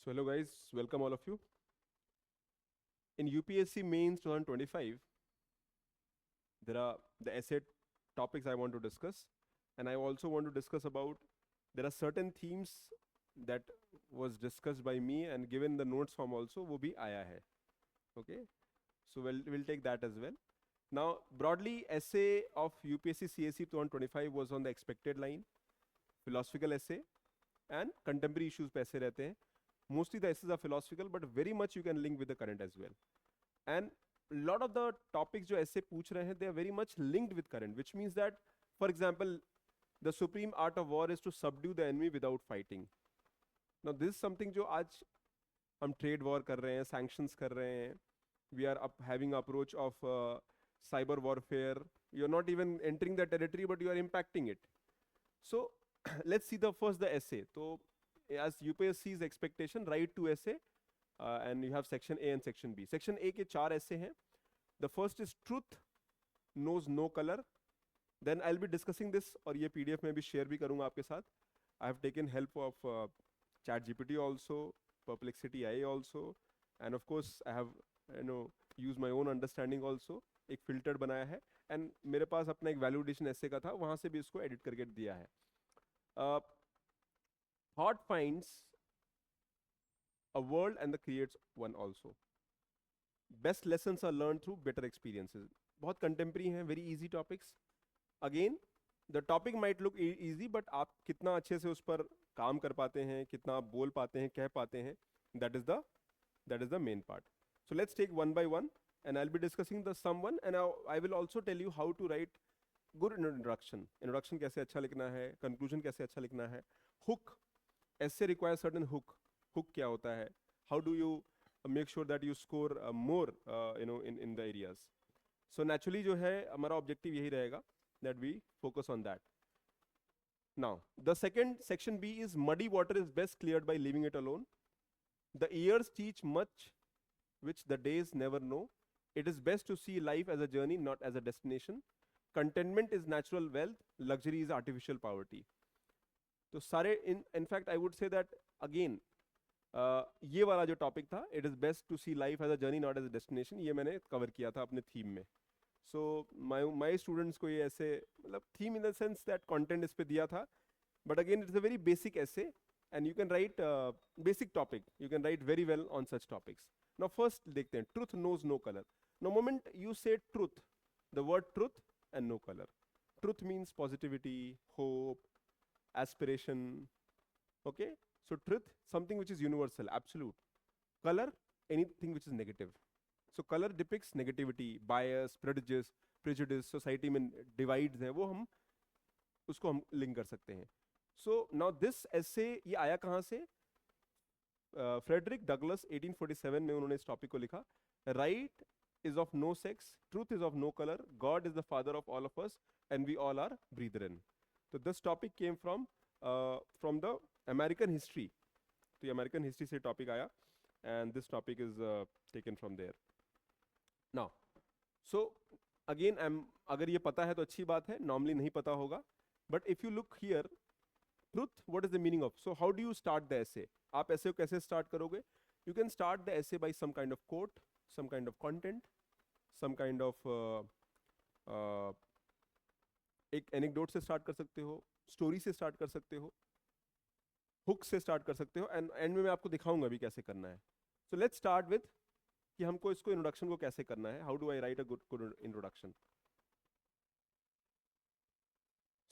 So hello guys, welcome all of you. In UPSC Mains 2025, there are the essay topics I want to discuss, and I also want to discuss about there are certain themes that was discussed by me and given the notes form also वो भी आया है. Okay, so we'll take that as well. Now broadly, essay of UPSC CSE 2025 was on the expected line, philosophical essay, and contemporary issues पे ऐसे रहते हैं. Mostly the essays are philosophical, but very much you can link with the current as well. And a lot of the topics जो ऐसे पूछ रहे हैं, they are very much linked with current, which means that, for example, the supreme art of war is to subdue the enemy without fighting. Now this is something जो आज हम trade war कर रहे हैं, sanctions कर रहे हैं, we are having approach of cyber warfare. You're not even entering the territory, but you are impacting it. So let's see the essay. So as UPSC's expectation, write to essay, and you have section A and section B. Section A के 4 essay हैं. The first is truth knows no color. Then I'll be discussing this, और ये PDF में भी share भी करूँगा आपके साथ. I have taken help of ChatGPT also, Perplexity AI also, and of course I have used my own understanding also. एक filter बनाया है, and मेरे पास अपना एक validation essay का था, वहाँ से भी इसको edit करके दिया है. Thought finds a world and the creates one also. Best lessons are learned through better experiences. बहुत contemporary हैं, very easy topics. Again, the topic might look easy, but आप कितना अच्छे से उस पर काम कर पाते हैं, कितना आप बोल पाते हैं, कह पाते हैं, that is the main part. So let's take one by one, and I'll be discussing the someone, and I will also tell you how to write good introduction. Introduction कैसे अच्छा लिखना है, conclusion कैसे अच्छा लिखना है, hook. Essay requires certain hook. Hook क्या होता है? How do you make sure that you score more in the areas? So naturally जो है हमारा objective यही रहेगा that we focus on that. Now the second section B is muddy water is best cleared by leaving it alone. The years teach much which the days never know. It is best to see life as a journey, not as a destination. Contentment is natural wealth. Luxury is artificial poverty. तो सारे in fact I would say that again ये वाला जो topic था, it is best to see life as a journey not as a destination, ये मैंने cover किया था अपने थीम में. सो माई स्टूडेंट्स को ये ऐसे मतलब theme in the sense that content इस पे दिया था, but again it's a very basic ऐसे, and you can write basic topic, you can write very well on such topics. Now first देखते हैं, truth knows no colour. No moment you say truth, the word truth and no colour. Truth means positivity, hope, aspiration. Okay, so truth, something which is universal, absolute. Color, anything which is negative. So color depicts negativity, bias, prejudice, society में divides हैं, वो हम उसको हम link कर सकते हैं. So now this essay ये आया कहाँ से? फ्रेडरिक डगलस 1847 में उन्होंने इस टॉपिक को लिखा. Right is of no sex, truth is of no color, God is the father of all of us, and we all are brethren. So this topic came from the American history. तो ये American history से topic आया, and this topic is taken from there. Now, so again अगर ये पता है तो अच्छी बात है, normally नहीं पता होगा. But if you look here, truth, what is the meaning of? So how do you start the essay? आप essay को कैसे start करोगे? You can start the essay by some kind of quote, some kind of content, some kind of एक anecdote से start कर सकते हो, story से स्टार्ट कर सकते हो, हुक से स्टार्ट कर सकते हो, एंड एंड में मैं आपको दिखाऊंगा भी कैसे करना है. सो लेट्स स्टार्ट विथ कि हमको इसको इंट्रोडक्शन को कैसे करना है. How do I write a good introduction?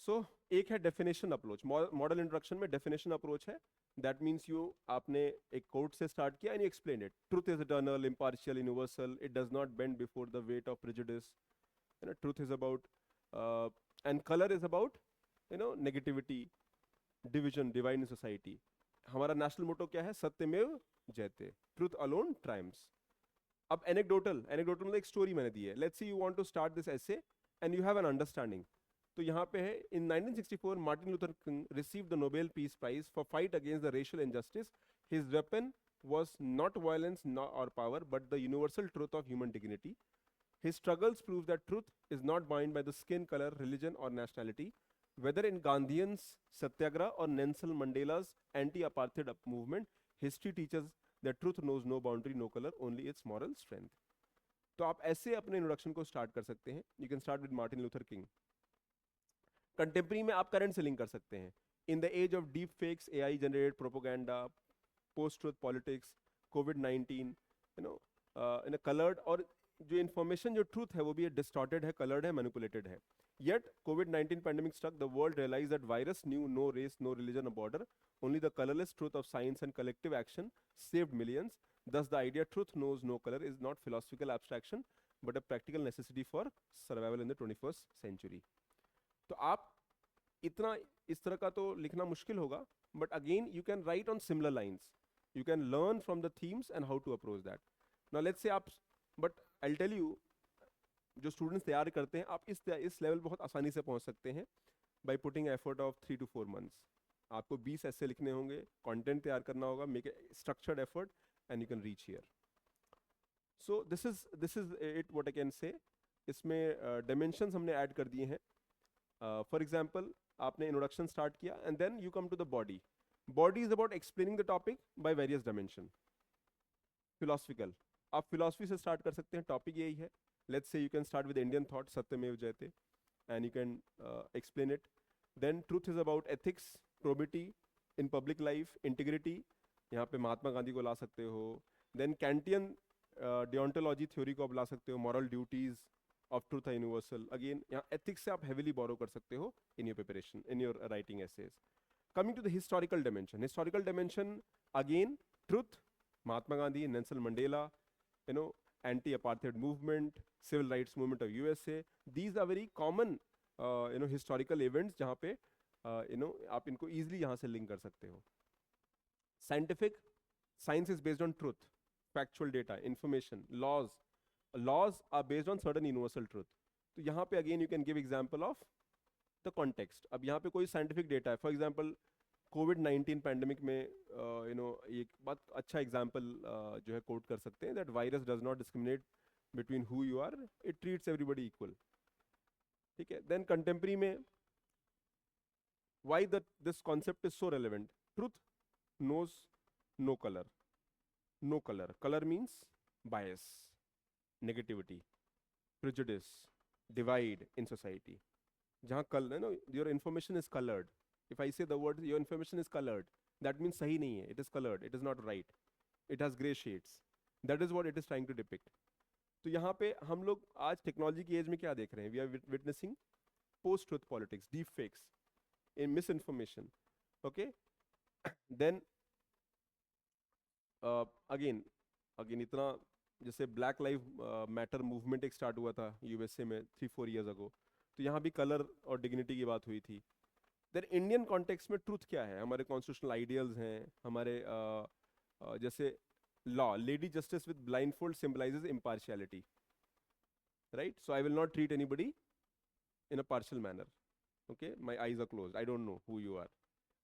So एक है डेफिनेशन अप्रोच. मॉडल इंट्रोडक्शन में डेफिनेशन अप्रोच है. दैट मीन्स आपने एक कोट से स्टार्ट किया and you explain it. Truth is eternal, impartial, universal. It does not bend before the weight of prejudice. Truth is about and color is about negativity, division, divide in society. हमारा national motto क्या है? सत्यमेव जयते, truth alone triumphs. अब anecdotal मतलब एक story मैंने दी है. Let's say you want to start this essay and you have an understanding. तो यहाँ पे है, in 1964 Martin Luther King received the Nobel Peace Prize for fight against the racial injustice. His weapon was not violence or power, but the universal truth of human dignity. His struggles prove that truth is not bound by the skin color, religion, or nationality. Whether in Gandhian's Satyagraha or Nelson Mandela's anti-apartheid movement, history teaches that truth knows no boundary, no color, only its moral strength. तो आप ऐसे अपने introduction को start कर सकते हैं. You can start with Martin Luther King. Contemporary में आप करंट से लिंक कर सकते हैं. In the age of deep fakes, AI generated propaganda, post truth politics, कोविड-19, you know, in a coloured, और जो इन्फॉर्मेशन जो ट्रूथ है वो भी डिस्टॉर्टेड है, कलर्ड है, मैनिपुलेटेड है. Yet, COVID-19 pandemic struck, the world realized that virus knew no race, no religion or border. Only the colorless truth of science and collective action saved millions. Thus, the idea truth knows no color is not philosophical abstraction, but a practical necessity for survival in the 21st century. तो आप इतना इस तरह का तो लिखना मुश्किल होगा, but again you can write on similar lines. You can learn from the themes and how to approach that. Now let's say आप, but I'll tell you, जो स्टूडेंट्स तैयार करते हैं, आप इस लेवल बहुत आसानी से पहुंच सकते हैं by putting effort of 3 to 4 months. आपको 20 ऐसे लिखने होंगे, कंटेंट तैयार करना होगा, make a structured effort and you can reach here. So this is it what I can say. इसमें डायमेंशंस हमने ऐड कर दिए हैं. फॉर एग्जांपल, आपने इंट्रोडक्शन स्टार्ट किया and then you come to the body. Body is about explaining the topic by various dimension. Philosophical, आप philosophy से start कर सकते हैं, टॉपिक यही है. Let's say you can start with Indian thought, Satyamev Jayate, and you can explain it. Then truth is about ethics, probity in public life, integrity. यहाँ पे महात्मा गांधी को ला सकते हो. Then Kantian deontology theory को आप ला सकते हो. Moral duties of truth are universal. Again, यहाँ ethics से आप heavily borrow कर सकते हो in your preparation, in your writing essays. Coming to the historical dimension. Historical dimension, again, truth, Mahatma Gandhi, Nelson Mandela, you know, anti-apartheid movement, civil rights movement of USA. These are very common, historical events जहाँ पे, आप इनको easily यहाँ से link कर सकते हो. Scientific, science is based on truth, factual data, information, laws. Laws are based on certain universal truth. तो यहाँ पे again you can give example of the context. अब यहाँ पे कोई scientific data है, for example, कोविड-19 पैंडेमिक में एक बहुत अच्छा एग्जांपल जो है कोट कर सकते हैं, that virus does not discriminate between who you are, it treats everybody equal. ठीक है. देन कंटेम्प्रेरी में why that this concept is so relevant. Truth knows no colour. No colour, colour means bias, negativity, prejudice, divide in society. जहाँ your information is coloured. If I say the word your information is colored, that means सही नहीं है, it is colored, it is not right, it has gray shades. That is what it is trying to depict. तो यहाँ पे हम लोग आज technology की एज में क्या देख रहे हैं? We are witnessing post truth politics, deep fakes, in misinformation. Okay? Then again इतना, जैसे ब्लैक लाइव मैटर मूवमेंट एक स्टार्ट हुआ था यूएसए में 3-4 years ago, तो यहाँ भी कलर और डिग्निटी की बात हुई थी. देन इंडियन कॉन्टेक्स्ट में ट्रूथ क्या है? हमारे कॉन्स्टिट्यूशनल आइडियल्स हैं, हमारे जैसे law, lady justice with blindfold symbolises impartiality, right? So I will not treat anybody in a partial manner. Okay, my eyes are closed, I don't know who you are.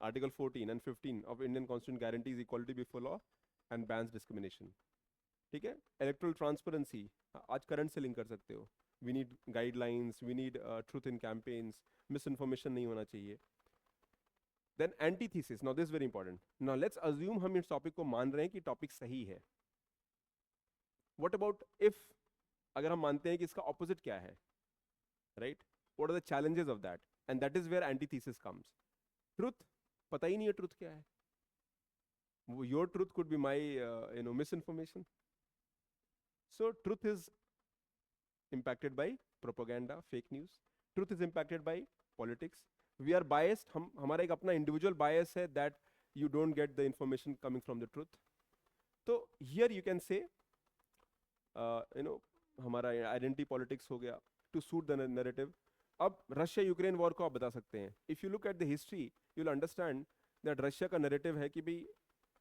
Article 14 and 15 of Indian constitution guarantees equality before law and bans discrimination. ठीक है. Electoral transparency, आज current से link कर सकते हो. We need guidelines, we need truth in campaigns, misinformation नहीं होना चाहिए. Then antithesis. Now this is very important. Now let's assume हम इस टॉपिक को मान रहे हैं कि टॉपिक सही है. What about if, अगर हम मानते हैं कि इसका opposite क्या है, right? What are the challenges of that? And that is where antithesis comes. Truth, पता ही नहीं है truth क्या है. Your truth could be my, misinformation. So truth is impacted by propaganda, fake news. Truth is impacted by politics. We are biased. हमारा एक अपना individual bias है that you don't get the information coming from the truth. तो here you can say, हमारा identity politics हो गया to suit the narrative. अब Russia Ukraine war को आप बता सकते हैं. If you look at the history, you'll understand that Russia का narrative है कि भाई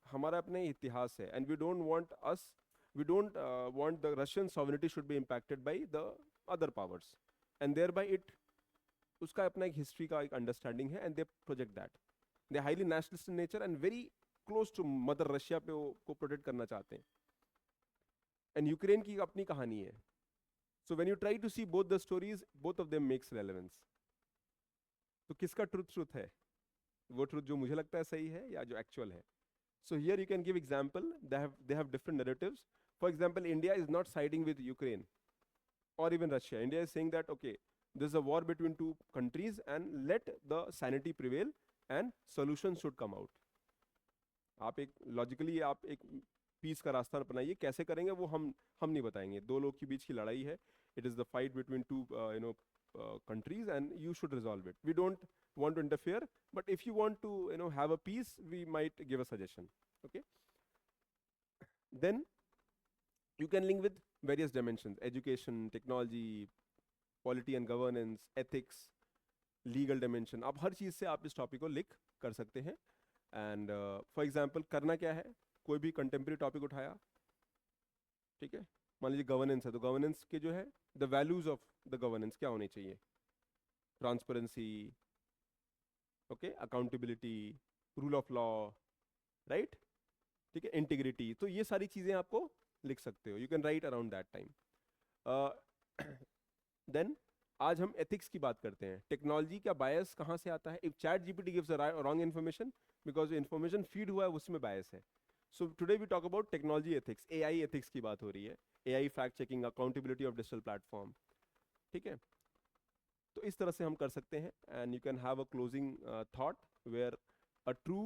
हमारा अपने इतिहास है, and we don't want the Russian sovereignty should be impacted by the other powers, and thereby उसका अपना एक हिस्ट्री का एक अंडरस्टैंडिंग है, and they project that. They highly nationalist in nature and very close to mother Russia पे वो को protect करना चाहते हैं. एंड यूक्रेन की अपनी कहानी है. So when you try to see both the stories, both of them makes relevance. तो किसका ट्रुथ ट्रुथ है? वो ट्रुथ जो मुझे लगता है सही है या जो एक्चुअल है? So here you can give example. They have different narratives. For example, India is not siding with Ukraine or even Russia. India is saying that okay, there's a war between two countries and let the sanity prevail and solutions should come out. आप एक logically आप एक piece का रास्ता अपनाइए, कैसे करेंगे वो हम नहीं बताएंगे. दो लोग के बीच की लड़ाई है. It is the fight between two countries and you should resolve it. We don't want to interfere, but if you want to have a peace, we might give a suggestion. Okay, then you can link with various dimensions: education, technology, polity and governance, ethics, legal dimension. आप हर चीज से आप इस topic को link कर सकते हैं. And for example करना क्या है, कोई भी कंटेम्प्रेरी टॉपिक उठाया, ठीक है, मान लीजिए गवर्नेंस है, तो गवर्नेंस के जो है the values of the governance क्या होनी चाहिए? Transparency, okay, accountability, rule of law, right, ठीक है, इंटीग्रिटी. तो ये सारी चीजें आपको लिख सकते हो. You can write around that time. Then आज हम एथिक्स की बात करते हैं. टेक्नोलॉजी का बायस कहाँ से आता है? If ChatGPT gives wrong information, because information feed हुआ है उसमें बायस है. So today we talk about technology ethics. AI ethics की बात हो रही है. AI fact checking, accountability of digital platform, ठीक है. तो इस तरह से हम कर सकते हैं. And you can have a closing thought where a true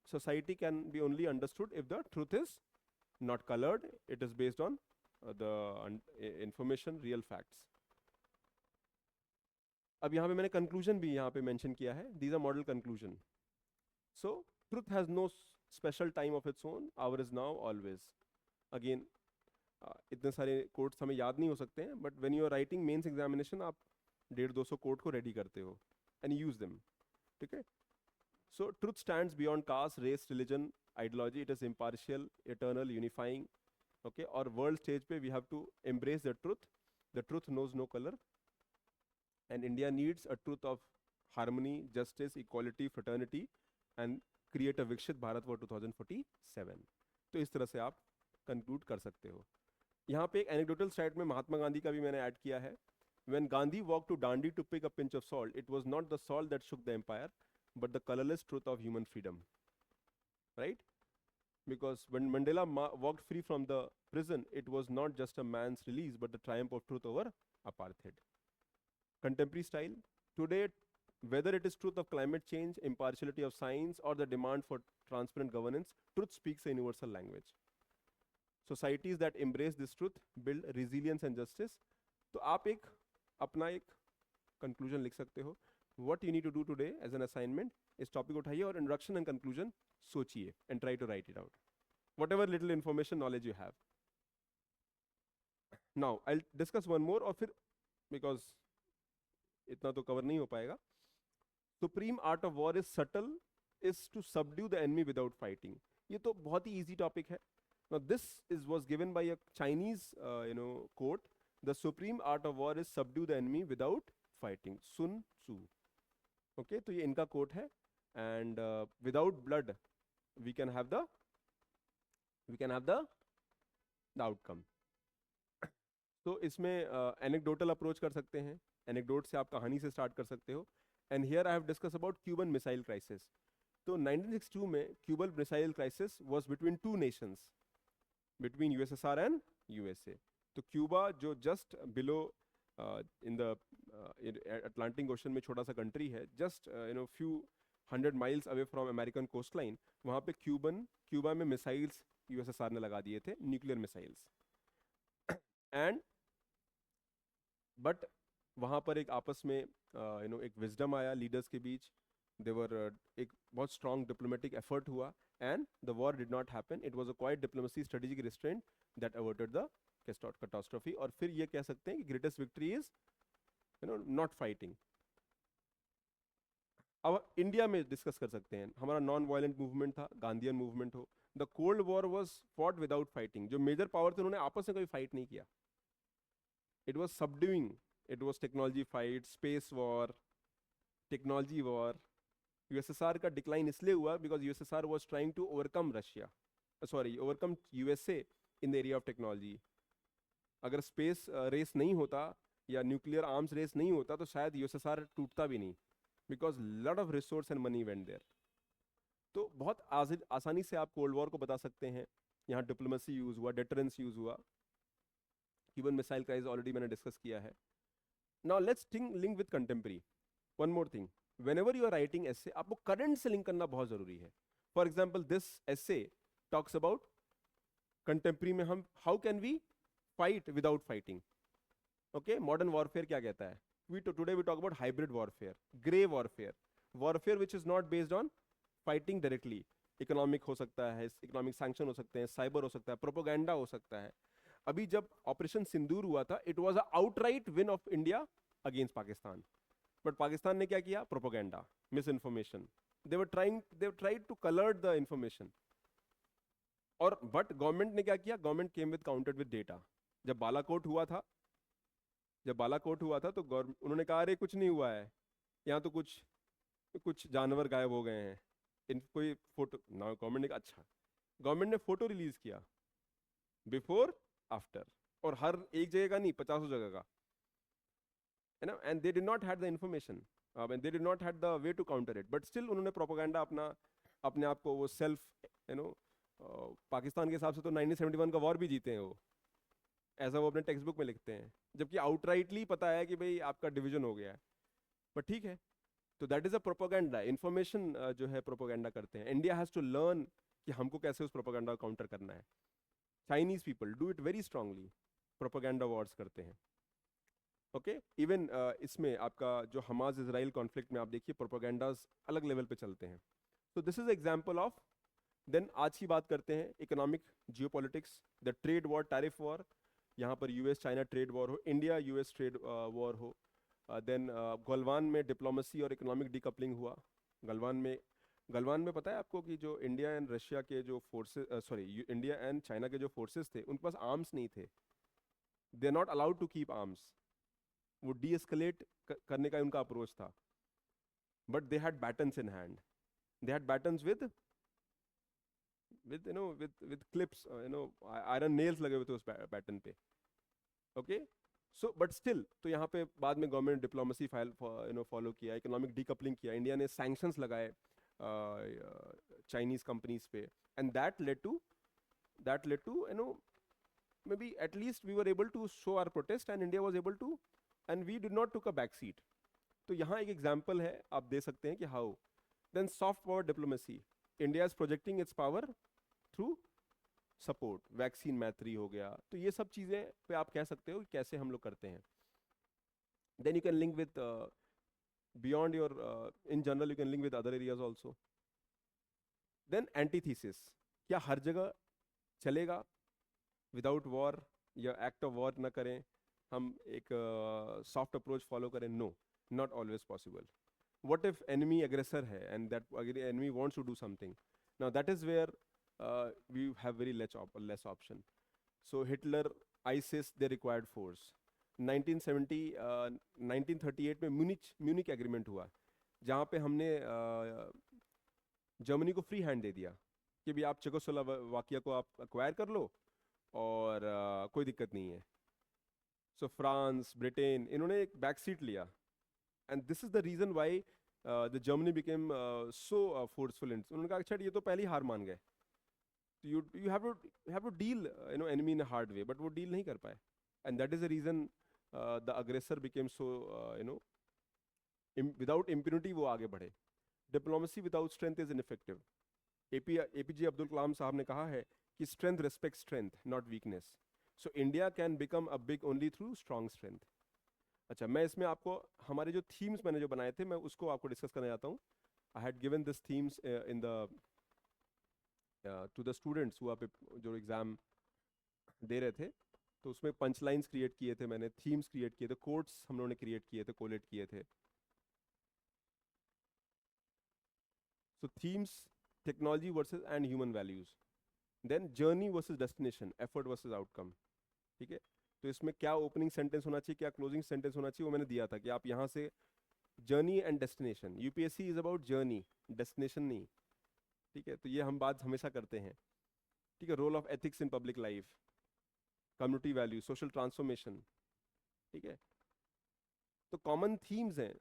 society can be only understood if the truth is not colored, it is based on the information, real facts. अब यहाँ पे मैंने कंक्लूजन भी यहाँ पे मेंशन किया है. These are model conclusion. So truth has no special time of its own, hour is now always. Again इतने सारे कोट्स हमें याद नहीं हो सकते हैं, but when you are writing mains examination आप 150-200 कोट को रेडी करते हो एंड यूज देम, ठीक है. So truth stands beyond caste, race, religion, ideology. It is impartial, eternal, unifying. Okay, or world stage pe we have to embrace the truth. The truth knows no color. And India needs a truth of harmony, justice, equality, fraternity, and create a Vikshit Bharat for 2047. तो इस तरह से आप conclude कर सकते हो. यहाँ पे एक anecdotal side में महात्मा गांधी का भी मैंने ऐड किया है. When Gandhi walked to Dandi to pick a pinch of salt, it was not the salt that shook the empire, but the colorless truth of human freedom, right? Because when Mandela walked free from the prison, it was not just a man's release, but the triumph of truth over apartheid. Contemporary style today, whether it is truth of climate change, impartiality of science, or the demand for transparent governance, truth speaks a universal language. Societies that embrace this truth build resilience and justice. तो आप एक अपना एक conclusion लिख सकते हो. What you need to do today as an assignment is topic उठाइए और introduction and conclusion सोचिए and try to write it out. Whatever little information knowledge you have. Now I'll discuss one more और फिर because इतना तो cover नहीं हो पाएगा. Supreme art of war is subtle, is to subdue the enemy without fighting. ये तो बहुत ही easy topic है. Now this was given by a Chinese quote. The supreme art of war is subdue the enemy without fighting. Sun Tzu. Okay, तो ये इनका quote है. And without blood we can have the outcome. तो इसमें anecdotal approach कर सकते हैं. Anecdote से आप कहानी से स्टार्ट कर सकते हो. And here I have discuss about Cuban missile crisis. तो 1962 में Cuban missile crisis was between two nations, between USSR and USA. तो क्यूबा जो just below in the Atlantic Ocean में छोटा सा कंट्री है, just few 100 miles away from American coast line, वहाँ पे क्यूबा में मिसाइल्स यूएसएसआर ने लगा दिए थे, न्यूक्लियर मिसाइल्स. एंड बट वहाँ पर एक आपस में एक विजडम आया लीडर्स के बीच. देवर एक बहुत स्ट्रॉन्ग डिप्लोमेटिक एफर्ट हुआ and the war did not happen. It was a quite diplomacy, strategic restraint that averted the catastrophe. और फिर ये कह सकते हैं कि greatest victory is not fighting. अब इंडिया में डिस्कस कर सकते हैं. हमारा नॉन वायलेंट मूवमेंट था, गांधीयन मूवमेंट हो. The cold war was fought without fighting. जो मेजर पावर थे उन्होंने आपस में कोई फाइट नहीं किया. It was subduing. It was technology fight, space war, technology war. USSR का डिक्लाइन इसलिए हुआ because USSR was trying to overcome Russia, overcome USA in the area of technology. अगर स्पेस रेस नहीं होता या न्यूक्लियर आर्म्स रेस नहीं होता तो शायद यूएसएसआर टूटता भी नहीं. Because lot of resource and money went there. तो बहुत आसानी से आप कोल्ड वॉर को बता सकते हैं। यहाँ डिप्लोमेसी यूज हुआ, डेटरेंस यूज हुआ, क्यूबन मिसाइल क्राइसिस ऑलरेडी मैंने डिस्कस किया है। Now let's think link with contemporary. One more thing, whenever you are writing essay आपको करंट से लिंक करना बहुत जरूरी है। For example this essay talks about contemporary में हम how can we fight without fighting. Okay, modern warfare क्या कहता है? Today we talk about hybrid warfare, grey warfare, warfare which is not based on fighting directly. Economic हो सकता है, economic sanction हो सकते हैं, साइबर हो सकता है, प्रोपोगेंडा हो सकता है। अभी जब ऑपरेशन सिंदूर हुआ था, it was a outright win of India against Pakistan. But Pakistan ने क्या किया? Propaganda, misinformation. They tried to colour the information. और बट गवर्नमेंट ने क्या किया? Government came with counted with data. जब बालाकोट हुआ था, तो उन्होंने कहा अरे कुछ नहीं हुआ है, यहाँ तो कुछ कुछ जानवर गायब हो गए हैं, इन कोई फोटो ना। गवर्नमेंट ने कहा अच्छा, गवर्नमेंट ने फोटो रिलीज किया बिफोर आफ्टर, और हर एक जगह का नहीं, 50 जगह का, है ना। And they did not had the information, they did not had the way to counter it, but still उन्होंने प्रोपोगेंडा अपने आप को वो सेल्फ पाकिस्तान के हिसाब से तो 1971 का वॉर भी जीते हैं वो, ऐसा वो अपने टेक्स्ट बुक में लिखते हैं, जबकि आउटराइटली पता है कि भाई आपका डिवीजन हो गया है। पर ठीक है, तो that is a propaganda, information जो है प्रोपोगेंडा करते हैं। इंडिया हैज टू लर्न कि हमको कैसे उस प्रोपोगेंडा को काउंटर करना है। Chinese people do it very strongly, propaganda Wars करते हैं। ओके, इवन इसमें आपका जो हमास इजराइल कॉन्फ्लिक्ट में आप देखिए प्रोपोगेंडाज अलग लेवल पे चलते हैं। तो this is example of. Then आज की बात करते हैं economic geopolitics, the trade war, tariff war, यहाँ पर यूएस चाइना ट्रेड वॉर हो, इंडिया यूएस ट्रेड वॉर हो। देन गलवान में डिप्लोमेसी और इकोनॉमिक डीकपलिंग हुआ। गलवान में पता है आपको कि जो इंडिया एंड रशिया के जो forces, sorry India and China के जो फोर्सेस थे, उनके पास आर्म्स नहीं थे, they are not allowed to keep arms. वो डी एस्केलेट करने का उनका अप्रोच था, but they had batons in hand, they had batons with clips, iron nails लगे हुए थे उस बैटन पे। ओके, सो बट स्टिल, तो यहाँ पे बाद में गवर्नमेंट डिप्लोमेसी फॉलो किया, इकोनॉमिक डीकपलिंग किया, इंडिया ने सैंक्शंस लगाए चाइनीज कंपनीज पे, and that led to maybe at least we were able to show our protest and India was able to, and we did not took a back seat. तो यहाँ एक example है, आप दे सकते हैं कि how. Then soft power diplomacy, India is projecting its power through support, vaccine Maitri हो गया। तो ये सब चीजें पे आप कह सकते हो कि कैसे हम लोग करते हैं। Then you can link with beyond your, in general you can link with other areas also. Then antithesis, क्या हर जगह चलेगा विदाउट वॉर या एक्ट ऑफ वॉर ना करें, हम एक सॉफ्ट अप्रोच फॉलो करें? No, not always possible. What if enemy aggressor है and that enemy wants to do something? Now that is where we have very less option. So Hitler, ISIS, they required force. 1938 में Munich agreement हुआ, जहाँ पे हमने Germany को free hand दे दिया कि भी आप चेकोस्लोवाकिया को आप एक्वायर कर लो और कोई दिक्कत नहीं है। सो फ्रांस, ब्रिटेन, इन्होंने एक बैक सीट लिया, and this is the reason why the Germany became so forceful. उन्होंने कहा अच्छा ये तो पहले ही हार मान गए, तो you have to deal enemy in a hard way, but वो डील नहीं कर पाए, and that is the reason the aggressor became so without impunity वो आगे बढ़े। Diplomacy without strength is ineffective. APJ Abdul Kalam साहब ने कहा है कि strength respect strength, not weakness. So India can become a big only through strong strength. अच्छा, मैं इसमें आपको हमारे जो थीम्स मैंने जो बनाए थे, मैं उसको आपको डिस्कस करना चाहता हूँ। I had given this themes in the two the students हुआ पे जो एग्जाम दे रहे थे, तो उसमें पंच लाइन्स क्रिएट किए थे मैंने, थीम्स क्रिएट किए थे, कोट्स हम लोगों ने क्रिएट किए थे, कोलेट किए थे। So themes, technology versus and human values, then journey versus destination, effort versus outcome. ठीक है, तो इसमें क्या ओपनिंग सेंटेंस होना चाहिए, क्या क्लोजिंग सेंटेंस होना चाहिए, वो मैंने दिया था कि आप यहाँ से journey and destination, UPSC is about journey, destination नहीं। ठीक है, तो ये हम बात हमेशा करते हैं। ठीक है, role of ethics in public life, community value, social transformation. ठीक है, तो कॉमन थीम्स हैं,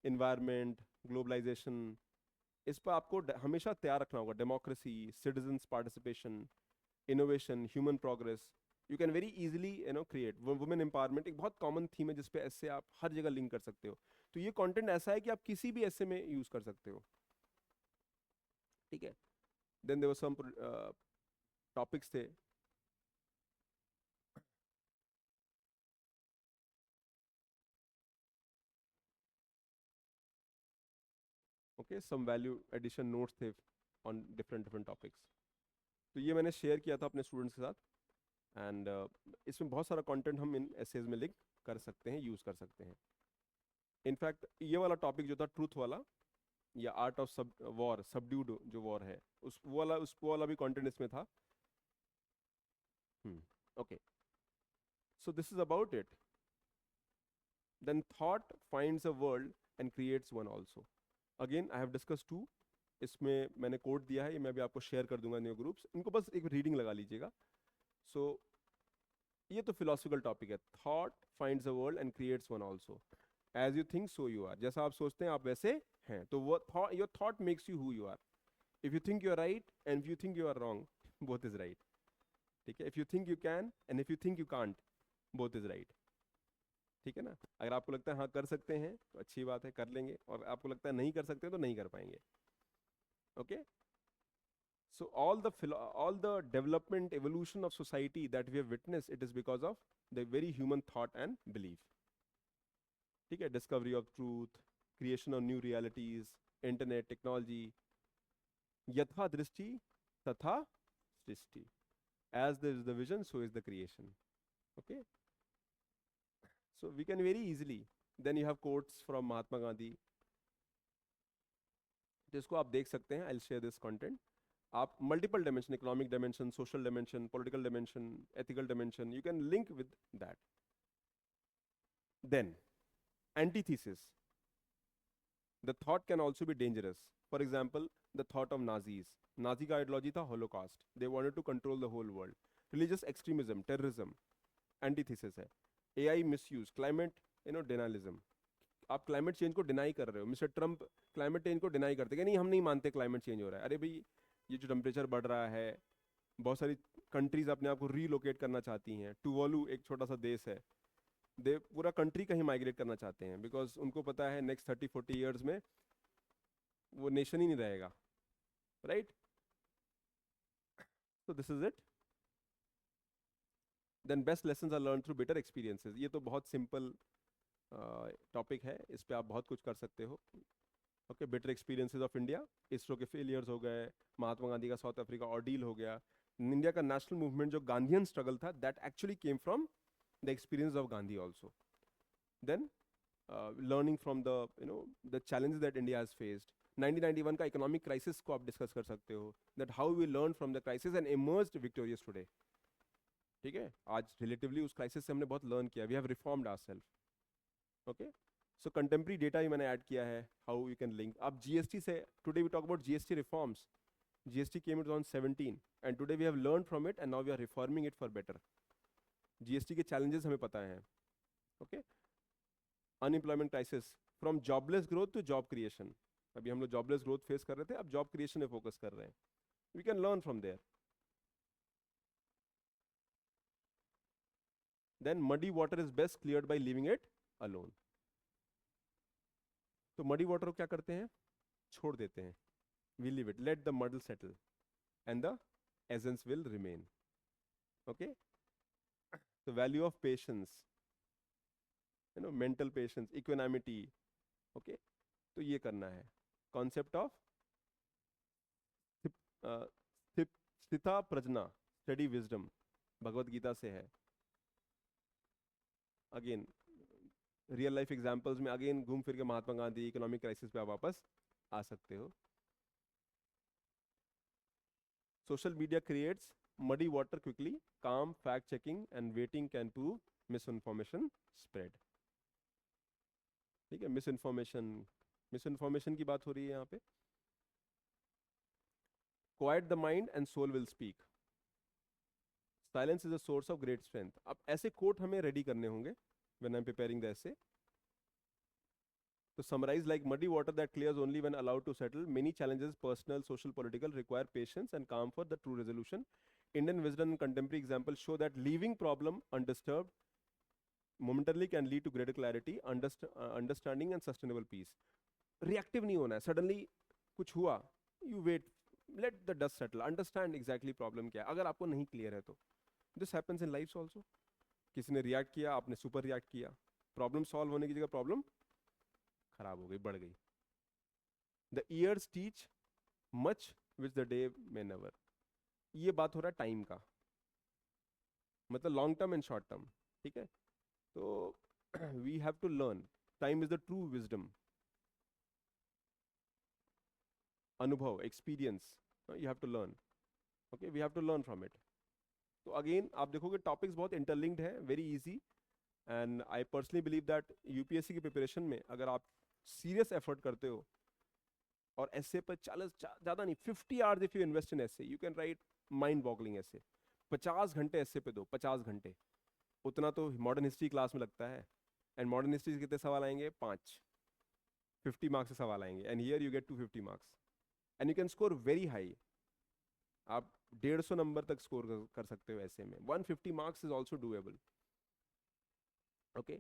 इन्वायरमेंट, ग्लोबलाइजेशन, इस पर आपको हमेशा तैयार रखना होगा। Democracy, citizens participation, innovation, human progress, you can very easily create. Women empowerment एक बहुत कॉमन थीम है जिसपे ऐसे आप हर जगह लिंक कर सकते हो। तो ये कंटेंट ऐसा है कि आप किसी भी ऐसे में यूज कर सकते हो, ठीक है। Then there were some topics थे। Okay, some value addition notes थे ऑन डिफरेंट डिफरेंट टॉपिक्स। तो ये मैंने शेयर किया था अपने स्टूडेंट्स के साथ। एंड इसमें बहुत सारा कंटेंट हम इन एसेज में लिंक कर सकते हैं, यूज कर सकते हैं। इनफैक्ट ये वाला टॉपिक जो था ट्रूथ वाला, या art of sub war, subdued जो वॉर है, उस वाला भी कंटेंट इसमें था। Okay, so this is about it. Then thought finds a world and creates one also. Again I have discuss to, इसमें मैंने कोड दिया है, ये मैं भी आपको शेयर कर दूंगा न्यू ग्रुप्स, इनको बस एक रीडिंग लगा लीजिएगा। सो ये तो फिलोसफिकल टॉपिक है, thought finds a world and creates one also. As you think so you are, जैसा आप सोचते हैं आप वैसे हैं। तो वो your thought makes you who you are. If you think you are right and if you think you are wrong, both is right, ठीक है। If you think you can and if you think you can't, both is right, ठीक है ना। अगर आपको लगता है हाँ कर सकते हैं तो अच्छी बात है, कर लेंगे, और आपको लगता है नहीं कर सकते तो नहीं कर पाएंगे। Okay, so all the development evolution of society that we have witnessed, it is because of the very human thought and belief, ठीक है। Discovery of truth, creation of new realities, internet technology, यथा दृष्टि तथा सृष्टि, as there is the vision so is the creation। okay, so we can very easily, then you have quotes from Mahatma Gandhi, जिसको आप देख सकते हैं। I will share this content. आप multiple dimension, economic dimension, social dimension, political dimension, ethical dimension, you can link with that. Then antithesis, the thought can also be dangerous। for example, the thought of Nazis, Nazi का ideology था holocaust, they wanted to control the whole world। religious extremism, terrorism, antithesis है। AI misuse, climate denialism, आप climate change को deny कर रहे हो। Mister Trump climate change को deny करते कि नहीं हम नहीं मानते क्लाइमेट चेंज हो रहा है। अरे भाई, ये जो टेम्परेचर बढ़ रहा है, बहुत सारी कंट्रीज अपने आप को रीलोकेट करना चाहती हैं। टुवालू एक छोटा सा देश है, दे पूरा कंट्री कहीं माइग्रेट करना चाहते हैं, बिकॉज उनको पता है नेक्स्ट 30-40 ईयर्स में वो नेशन ही नहीं रहेगा, right. So this is it. Then best lessons are learn through better experiences, ये तो बहुत सिंपल टॉपिक है, इस पे आप बहुत कुछ कर सकते हो। Okay, better experiences of India, ISRO के फेलियर्स हो गए, महात्मा गांधी का साउथ अफ्रीका ऑर्डील हो गया, इंडिया का नेशनल मूवमेंट जो गांधीयन स्ट्रगल था, that actually came from the experience of Gandhi also. Then learning from the challenges that India has faced. 1991 का इकोनॉमिक क्राइसिस को आप डिस्कस कर सकते हो, that how we learn from the crisis and emerged victorious today, ठीक है। आज relatively उस क्राइसिस से हमने बहुत लर्न किया, we have reformed ourselves. Okay, so contemporary data ही मैंने ऐड किया है, हाउ यू कैन लिंक। आप जीएसटी से, today we talk about GST reforms, GST came it on 17 and today we have learn from it and now we are reforming it for better. GST के challenges हमें पता है। Okay, unemployment crisis, from jobless growth to job creation, अभी हम लोग jobless growth face कर रहे थे, अब जॉब क्रिएशन में फोकस कर रहे हैं, we can learn from there. Then muddy water is best cleared by leaving it alone. तो मडी वाटर को क्या करते हैं, छोड़ देते हैं, we leave it, let the muddle settle and the essence will remain। okay, the value of patience, mental patience, equanimity। okay, तो ये करना है। concept of स्थिता प्रज्ञा, स्टडी विजडम, भगवत गीता से है। अगेन रियल लाइफ एग्जांपल्स में अगेन घूम फिर के महात्मा गांधी, इकोनॉमिक क्राइसिस पे आप वापस आ सकते हो। Social media creates muddy water quickly, calm fact checking and waiting can prove misinformation spread। ठीक है, मिसइंफॉर्मेशन की बात हो रही है यहाँ पे। Quiet the mind and soul will speak, silence is a source of great strength। अब ऐसे कोट हमें रेडी करने होंगे when I'm preparing the essay। To summarize, like muddy water that clears only when allowed to settle, many challenges, personal, social, political, require patience and calm for the true resolution. Indian wisdom and contemporary examples show that leaving problem undisturbed momentarily can lead to greater clarity, understanding and sustainable peace. Reactive नहीं होना है. Suddenly कुछ हुआ, you wait, let the dust settle, understand exactly problem क्या है. अगर आपको नहीं clear है तो this happens in lives also. किसी ने react किया, आपने super react किया, problem solve होने की जगह problem खराब हो गई, बढ़ गई. The years teach much which the day may never. ये बात हो रहा है टाइम का, मतलब long term and short term. ठीक है, तो we have to learn. Time is the true wisdom. अनुभव, experience, you have to learn. Okay, we have to learn from it. तो अगेन आप देखोगे टॉपिक्स बहुत इंटरलिंक्ड है, very easy. And I personally believe that UPSC की preparation में अगर आप सीरियस एफर्ट करते हो और ऐसे पर 40 ज़्यादा नहीं 50 hours if you invest in ऐसे, you can write mind boggling ऐसे. 50 घंटे ऐसे पे दो, 50 घंटे. उतना तो मॉडर्न हिस्ट्री क्लास में लगता है. एंड मॉडर्न हिस्ट्री से कितने सवाल आएंगे? 5. 50 मार्क्स से सवाल आएंगे. And here you get 250 marks and you can score very high. आप 150 नंबर तक स्कोर कर सकते हो ऐसे में. 150 marks is also doable. Okay,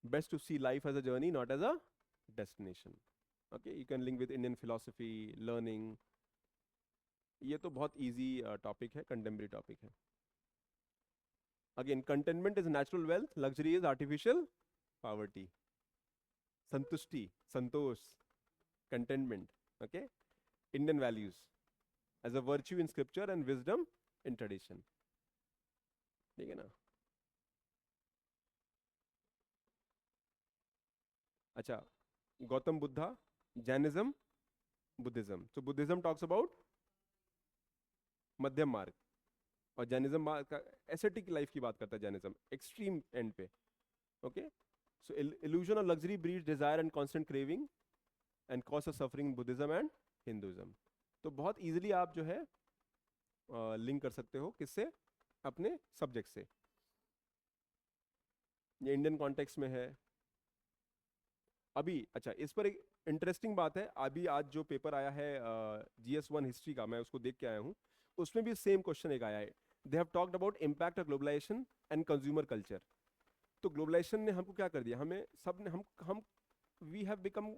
best to see life as a journey, not as a destination. Okay, you can link with Indian philosophy, learning. ये तो बहुत इजी टॉपिक है, कंटेम्प्रेरी टॉपिक है. Again, contentment is natural wealth, luxury is artificial poverty. संतुष्टि, संतोष, contentment. Okay, Indian values as a virtue in scripture and wisdom in tradition. ठीक है ना. अच्छा, गौतम बुद्धा, जैनिज्म, बुद्धिज्म. तो बुद्धिज्म टॉक्स अबाउट मध्यम मार्ग, और जैनिज्म का एसेटिक लाइफ की बात करता है. जैनिज्म एक्सट्रीम एंड पे. Okay, so illusion of luxury breeds desire and constant craving and cause of suffering Buddhism and Hinduism. तो बहुत इजीली आप जो है लिंक कर सकते हो किससे? अपने सब्जेक्ट से. ये इंडियन कॉन्टेक्स्ट में है अभी. अच्छा, इस पर एक इंटरेस्टिंग बात है. अभी आज जो पेपर आया है GS1 हिस्ट्री का, मैं उसको देख के आया हूँ. उसमें भी सेम क्वेश्चन एक आया है. They have talked about impact of globalisation and consumer culture. तो ग्लोबलाइजेशन ने हमको क्या कर दिया? हमें सब ने हम we have become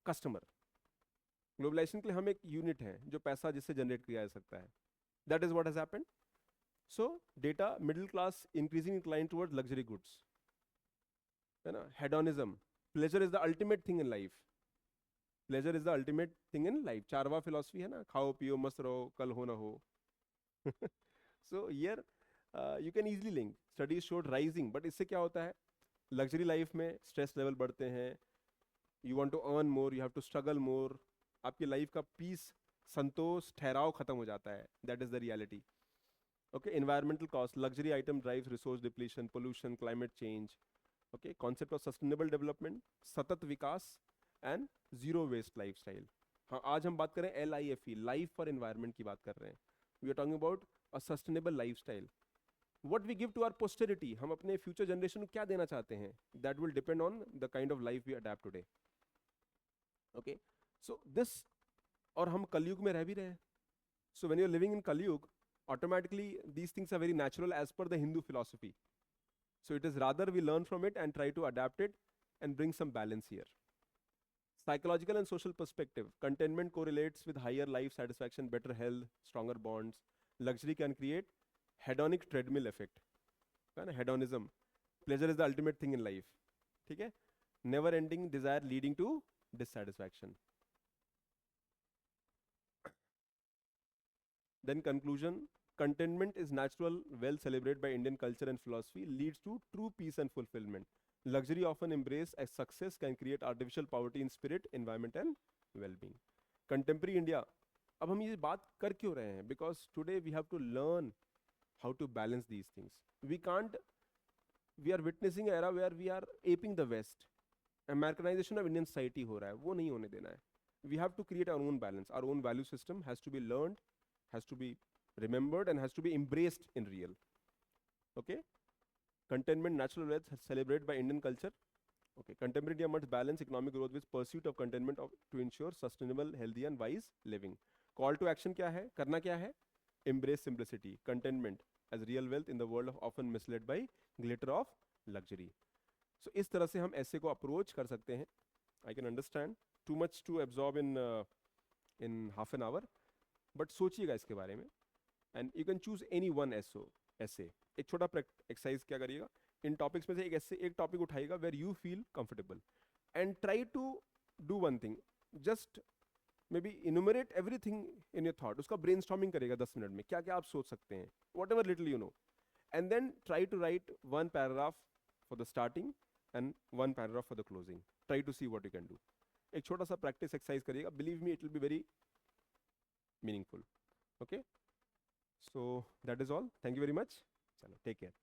customer. Globalisation के लिए हम एक यूनिट हैं जो पैसा जिससे जनरेट किया जा सकता है. That is what has happened. So data, middle class increasing incline towards luxury goods, है ना. Hedonism, pleasure is the ultimate thing in life. Pleasure is the ultimate thing in life. Charvaka philosophy है ना, खाओ पियो मस्त रहो, कल हो ना हो. So here you can easily link. Studies showed rising, but इससे क्या होता है? लग्जरी लाइफ में स्ट्रेस लेवल बढ़ते हैं. You want to earn more, you have to struggle more. आपकी लाइफ का पीस, संतोष, ठहराव खत्म हो जाता है. That is the reality. Okay, environmental cost, luxury item drives resource depletion, pollution, climate change. Okay, concept of sustainable development, सतत विकास and zero waste lifestyle. हाँ, आज हम बात करें LIFE, लाइफ फॉर एनवायरमेंट की बात कर रहे हैं. We are talking about a sustainable lifestyle. What we give to our posterity, हम अपने फ्यूचर जनरेशन को क्या देना चाहते हैं, that will depend on the kind of life we adapt today. Okay, so this, और हम कलयुग में रह भी रहे हैं. So when you are living in Kalyug, automatically these things are very natural as per the Hindu philosophy. So it is rather we learn from it and try to adapt it and bring some balance here. Psychological and social perspective, contentment correlates with higher life satisfaction, better health, stronger bonds. Luxury can create hedonic treadmill effect. Hedonism, pleasure is the ultimate thing in life. ठीक है, never ending desire leading to dissatisfaction. Then conclusion, contentment is natural, well celebrated by Indian culture and philosophy, leads to true peace and fulfillment. Luxury often embraced as success can create artificial poverty in spirit, environment and well-being. Contemporary India, अब हम ये बात कर क्यों रहे हैं? Because today we have to learn how to balance these things. We are witnessing an era where we are aping the West. Americanization of Indian society हो रहा है, वो नहीं होने देना है. We have to create our own balance. Our own value system has to be learned, has to be remembered and has to be embraced in real. Okay, contentment, natural wealth celebrated by Indian culture, Okay, contemporary India must balance economic growth with pursuit of contentment of, to ensure sustainable, healthy and wise living. Call to action क्या है, करना क्या है? Embrace simplicity, contentment as real wealth in the world of often misled by glitter of luxury. So इस तरह से हम ऐसे को अप्रोच कर सकते हैं. I can understand too much to absorb in half an hour, but सोचिएगा इसके बारे में. And you can choose any one essay. एक छोटा एक्सरसाइज क्या करिएगा, इन टॉपिक्स में से एक टॉपिक उठाइएगा where you feel comfortable and try to do one thing, just maybe enumerate everything in your thought. उसका ब्रेनस्टॉर्मिंग करेगा 10 मिनट में, क्या क्या आप सोच सकते हैं, whatever little you know, and then try to write one paragraph for the starting and one paragraph for the closing. Try to see what you can do. एक छोटा सा प्रैक्टिस एक्सरसाइज करिएगा, believe me it will be very meaningful. Okay, so that is all. Thank you very much. Chalo, take care.